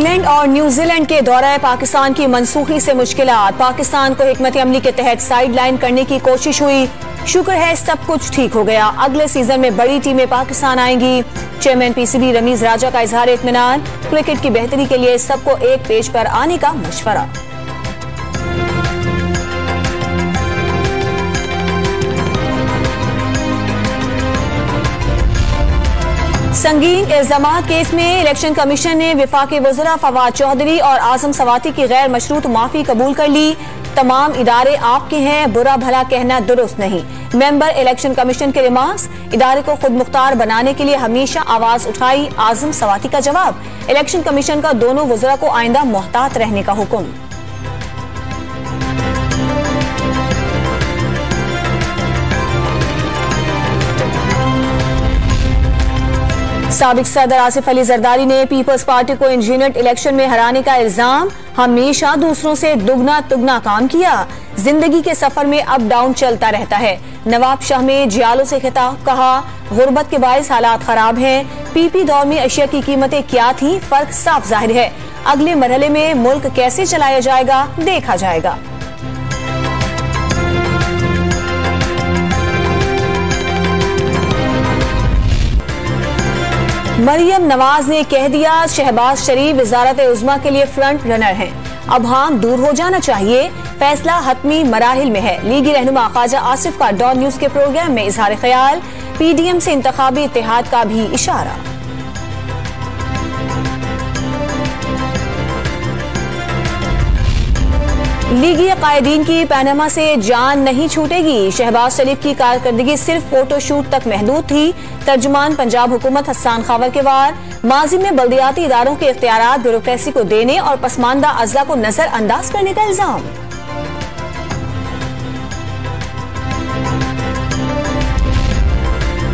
England और New Zealand के दौरे पाकिस्तान की मनसूखी से मुश्किलात। पाकिस्तान को हिकमत अमली के तहत साइड लाइन करने की कोशिश हुई। शुक्र है सब कुछ ठीक हो गया। अगले सीजन में बड़ी टीमें पाकिस्तान आएंगी। चेयरमैन पीसीबी रमीज राजा का इजहार इत्मीनान। क्रिकेट की बेहतरी के लिए सबको एक पेज पर आने का मशवरा। संगीन इल्जामात केस में इलेक्शन कमीशन ने वफाकी वज़रा फवाद चौधरी और आजम सवाती की गैर मशरूत माफी कबूल कर ली। तमाम इदारे आपके हैं, बुरा भला कहना दुरुस्त नहीं। मेंबर इलेक्शन कमीशन के रिमार्क्स, इदारे को खुद मुख्तार बनाने के लिए हमेशा आवाज उठाई। आजम सवाती का जवाब, इलेक्शन कमीशन का दोनों वज़रा को आइंदा मोहतात रहने का हुक्म। साबिक सदर आसिफ अली जरदारी ने पीपल्स पार्टी को इंजीनियर्ड इलेक्शन में हराने का इल्जाम। हमेशा दूसरों से दुगना तुगना काम किया। जिंदगी के सफर में अप डाउन चलता रहता है। नवाब शाह में जियालों से खिताब, कहा गुर्बत के बायस हालात खराब हैं। पीपी दौर में अशिया की कीमतें क्या थी, फर्क साफ जाहिर है। अगले मरहले में मुल्क कैसे चलाया जाएगा देखा जाएगा। मरियम नवाज ने कह दिया, शहबाज शरीफ वजारत उज़्मा के लिए फ्रंट रनर हैं। अब हम दूर हो जाना चाहिए। फैसला हतमी मराहिल में है। लीगी रहनुमा ख्वाजा आसिफ का डॉन न्यूज के प्रोग्राम में इजहार ख्याल। पीडीएम से इंतखाबी इत्तेहाद का भी इशारा। लीगी कायदीन की पैनामा से जान नहीं छूटेगी। शहबाज शरीफ की कारकर्दगी सिर्फ फोटोशूट तक महदूद थी। तर्जुमान पंजाब हुकूमत हसन खावर के वार। माजी में बल्दियाती इदारों के इख्तियारात ब्यूरोक्रेसी को देने और पसमानदा अजला को नजरअंदाज करने का इल्जाम।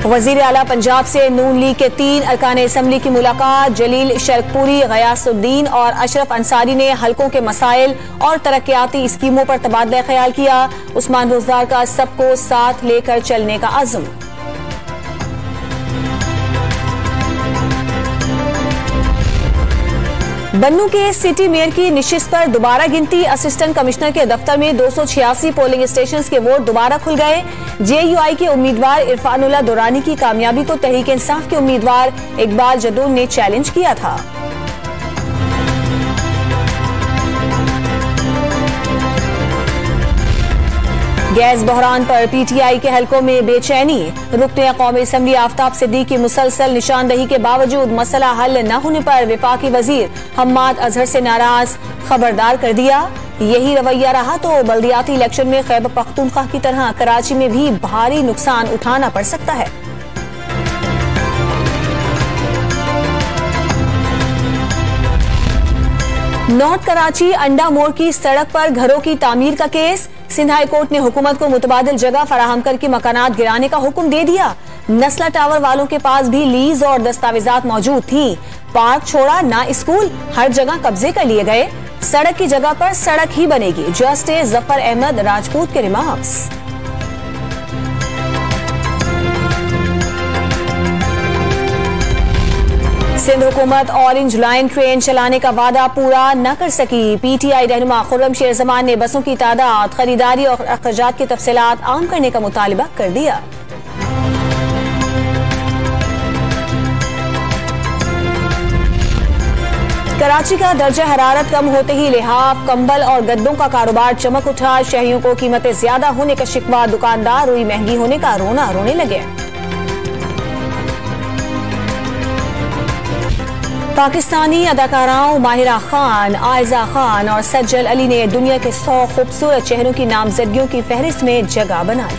वजीर आला पंजाब से नून लीग के 3 अरकान असम्बली की मुलाकात। जलील शरकपुरी, गयासुद्दीन और अशरफ अंसारी ने हलकों के मसाइल और तरक्याती स्कीमों पर तबादला ख्याल किया। उस्मान रोजदार का सबको साथ लेकर चलने का अज़्म। बन्नू के सिटी मेयर की निशिस्त पर दोबारा गिनती। असिस्टेंट कमिश्नर के दफ्तर में 286 पोलिंग स्टेशन के वोट दोबारा खुल गए। जेयूआई के उम्मीदवार इरफानुल्लाह दुरानी की कामयाबी को तहरीक इंसाफ के उम्मीदवार इकबाल जदून ने चैलेंज किया था। गैस बहरान पर पीटीआई के हलकों में बेचैनी। रुकने कौमी असम्बली आफ्ताब सिद्दीकी की मुसलसल निशानदही के बावजूद मसला हल न होने पर वफाकी वजीर हम्माद अजहर से नाराज, खबरदार कर दिया। यही रवैया रहा तो बल्दियाती इलेक्शन में खैबर पख्तूनख्वा की तरह कराची में भी भारी नुकसान उठाना पड़ सकता है। नॉर्थ कराची अंडा मोड़ की सड़क पर घरों की तामीर का केस। सिंध हाई कोर्ट ने हुकूमत को मुतबादिल जगह फराहम करके मकानात गिराने का हुक्म दे दिया। नस्ला टावर वालों के पास भी लीज और दस्तावेजात मौजूद थी। पार्क छोड़ा ना स्कूल, हर जगह कब्जे कर लिए गए। सड़क की जगह पर सड़क ही बनेगी। जस्टिस जफर अहमद राजपूत के रिमार्क्स। सिंध हुकूमत ऑरेंज लाइन ट्रेन चलाने का वादा पूरा न कर सकी। पीटीआई रहनुमा खुर्रम शेर जमान ने बसों की तादाद, खरीदारी और अखराजात की तफसीलात आम करने का मुतालबा कर दिया। कराची का दर्जा हरारत कम होते ही लिहाफ, कंबल और गद्दों का कारोबार चमक उठा। शहरियों को कीमतें ज्यादा होने का शिकवा, दुकानदार रुई महंगी होने का रोना रोने लगे। पाकिस्तानी अदाकाराओं माहिरा खान, आयजा खान और सज्जल अली ने दुनिया के 100 खूबसूरत चेहरों की नामजदगियों की फहरिस्त में जगह बनाई।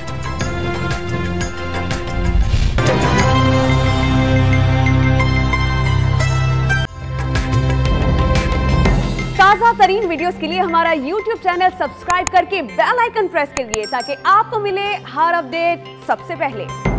ताज़ा तरीन वीडियोस के लिए हमारा YouTube चैनल सब्सक्राइब करके बेल आइकन प्रेस करिए ताकि आपको मिले हर अपडेट सबसे पहले।